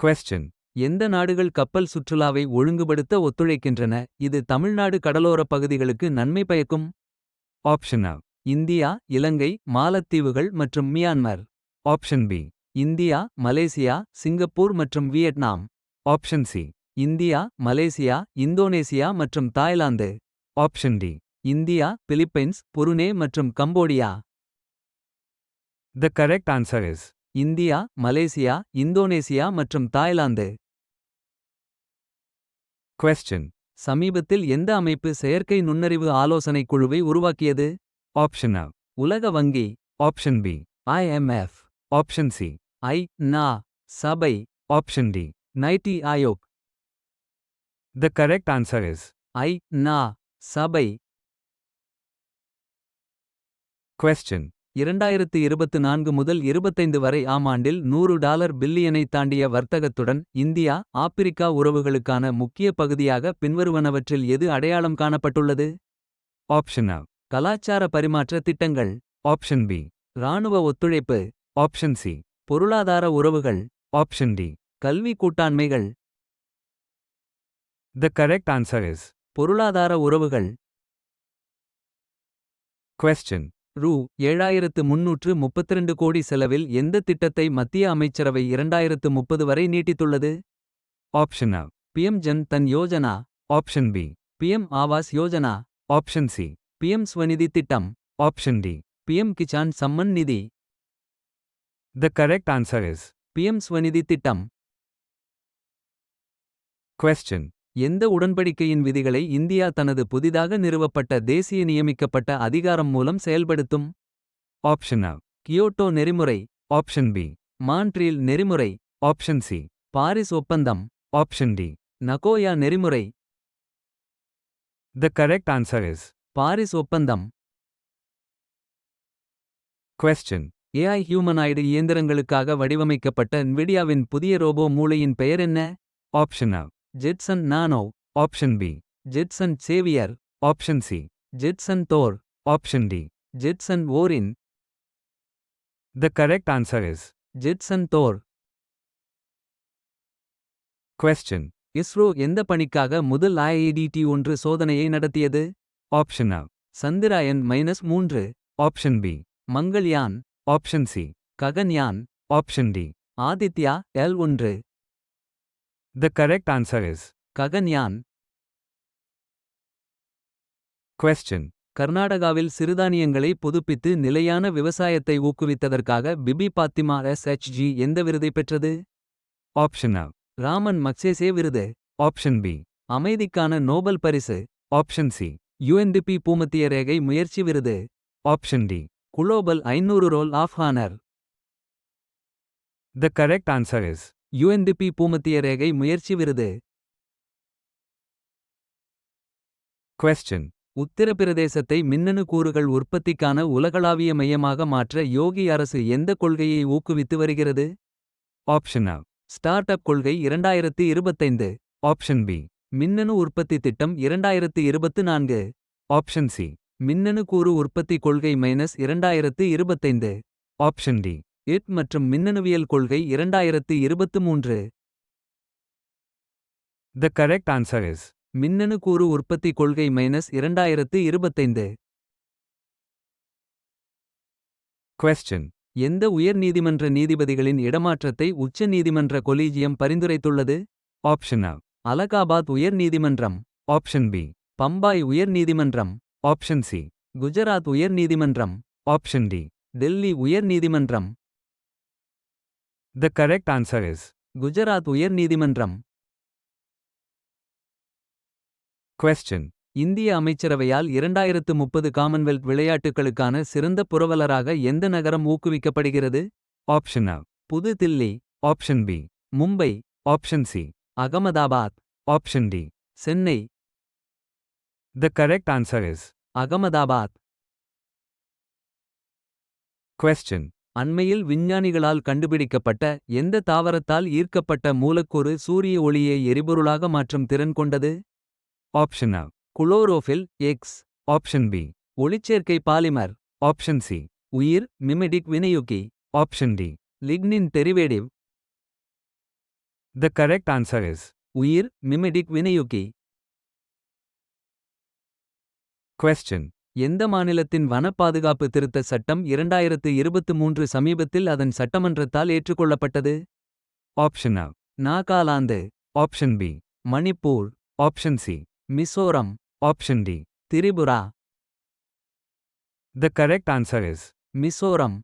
Question. எந்த நாடுகள் கப்பல் சுற்றுலாவை ஒழுங்குபடுத்த ஒத்துழைக்கின்றன, இது தமிழ்நாடு கடலோரப் பகுதிகளுக்கு நன்மை பயக்கும்? Option A. இந்தியா, இலங்கை, மாலத்தீவுகள் மற்றும் Myanmar. Option B. India, Malaysia, Singapore மற்றும் Vietnam. Option C. India, Malaysia, Indonesia மற்றும் Thailand. Option D. India, Philippines, Brunei மற்றும் Cambodia. The correct answer is India, Malaysia, Indonesia மற்றும் தாய்லாந்து. Question. சமீபத்தில் எந்த அமைப்பு செயற்கை நுண்ணறிவு ஆலோசனைக் குழுவை உருவாக்கியது? Option A. உலக வங்கி. Option B. IMF. Option C. நா. சபை. Option D. NITI Aayog. The correct answer is நா. சபை. Question. 2024 முதல் 25 வரை ஆண்டில் $100 பில்லியனை தாண்டிய வர்த்தகத்துடன் இந்தியா, ஆப்பிரிக்கா உறவுகளுக்கான முக்கிய பகுதியாக பின்வருவனவற்றில் எது அடையாளம் காணப்பட்டுள்ளது? Option A. கலாச்சார பரிமாற்ற திட்டங்கள். Option B. இராணுவ ஒத்துழைப்பு. Option C. பொருளாதார உறவுகள். Option D. கல்வி கூட்டாண்மைகள். The correct answer is பொருளாதார உறவுகள். Question. ரூ. 7332 கோடி செலவில் எந்த திட்டத்தை மத்திய அமைச்சரவை 2030 வரை நீட்டித்துள்ளது? Option A. PM Jan than Yojana. Option B. PM Awas Yojana. Option C. PM Svanidhi திட்டம். Option D. PM Kisan Samman Nidhi. The correct answer is PM Svanidhi திட்டம். Question. எந்த உடன்படிக்கையின் விதிகளை இந்தியா தனது புதிதாக நிறுவப்பட்ட தேசிய நியமிக்கப்பட்ட அதிகாரம் மூலம் செயல்படுத்தும்? Option A. கியோட்டோ நெறிமுறை. Option B. மான்ட்ரீல் நெறிமுறை. Option C. பாரிஸ் ஒப்பந்தம். Option D. நகோயா நெறிமுறை. The correct answer is Paris ஒப்பந்தம். Question. AI ஹியூமனாய்டு இயந்திரங்களுக்காக வடிவமைக்கப்பட்ட NVIDIAவின் புதிய ரோபோ மூளையின் பெயர் என்ன? Option A. Jetson Nano. Option B. Jetson Xavier. Option C. Jetson Thor. Option D. Jetson Orin. The correct answer is Jetson Thor. Question. ISRO எந்த பணிக்காக முதல் IIDT-1 சோதனையை நடத்தியது? Option A. Chandrayaan -3. Option B. Mangalyaan. Option C. Gaganyaan. Option D. Aditya L1. The correct answer is Gaganyaan. Question. கர்நாடகாவில் சிறுதானியங்களை புதுப்பித்து நிலையான விவசாயத்தை ஊக்குவித்ததற்காக BP Fathima SHG எந்த விருதை பெற்றது? Option A. ராமன் மக்சேசே விருது. Option B. அமைதிக்கான நோபல் பரிசு. Option C. UNDP பூமத்திய ரேகை முயற்சி விருது. Option D. Global 500 roll of honour. The correct answer is UNDP பூமத்திய ரேகை முயற்சி விருது. Question. உத்தரப்பிரதேசத்தை மின்னணு கூறுகள் உற்பத்திக்கான உலகளாவிய மையமாக மாற்ற யோகி அரசு எந்த கொள்கையை ஊக்குவித்து வருகிறது? Option A. ஸ்டார்ட் அப் கொள்கை 2025. Option B. மின்னணு உற்பத்தி திட்டம் 2024. Option C. மின்னணு கூறு உற்பத்தி கொள்கை -2025. Option D. மற்றும் மின்னணுவியல் கொள்கை 2023. The correct answer is மின்னணு கூறு உற்பத்தி கொள்கை -2025. Question. எந்த உயர்நீதிமன்ற நீதிபதிகளின் இடமாற்றத்தை உச்ச நீதிமன்ற கொலீஜியம் பரிந்துரைத்துள்ளது? Option A. அலகாபாத் உயர் நீதிமன்றம். Option B. பம்பாய் உயர் நீதிமன்றம். Option C. குஜராத் உயர் நீதிமன்றம். Option D. டெல்லி உயர் நீதிமன்றம். The correct answer is Gujarat உயர் நீதிமன்றம். Question. இந்திய அமைச்சரவையால் 2030 காமன்வெல்த் விளையாட்டுகளுக்கான சிறந்த புரவலராக எந்த நகரம் ஊக்குவிக்கப்படுகிறது? Option A. புது Delhi. Option B. Mumbai. Option C. Ahmedabad. Option D. Chennai. The correct answer is Ahmedabad. Question. அண்மையில் விஞ்ஞானிகளால் கண்டுபிடிக்கப்பட்ட எந்த தாவரத்தால் ஈர்க்கப்பட்ட மூலக்கூறு சூரிய ஒளியை எரிபொருளாக மாற்றும் திறன் கொண்டது? Option A. Chlorophyll X. Option B. ஒளிச்சேர்க்கை பாலிமர். Option C. உயிர் மிமெடிக் வினையூக்கி. Option D. Lignin derivative. The correct answer is உயிர் மிமெடிக் வினையூக்கி. question. எந்த மாநிலத்தின் வன பாதுகாப்பு திருத்த சட்டம் 2023 சமீபத்தில் அதன் சட்டமன்றத்தால் ஏற்றுக்கொள்ளப்பட்டது? Option A. Nagaland, Option B. Manipur, Option C. Mizoram, Option D. Tripura. The correct answer is Mizoram.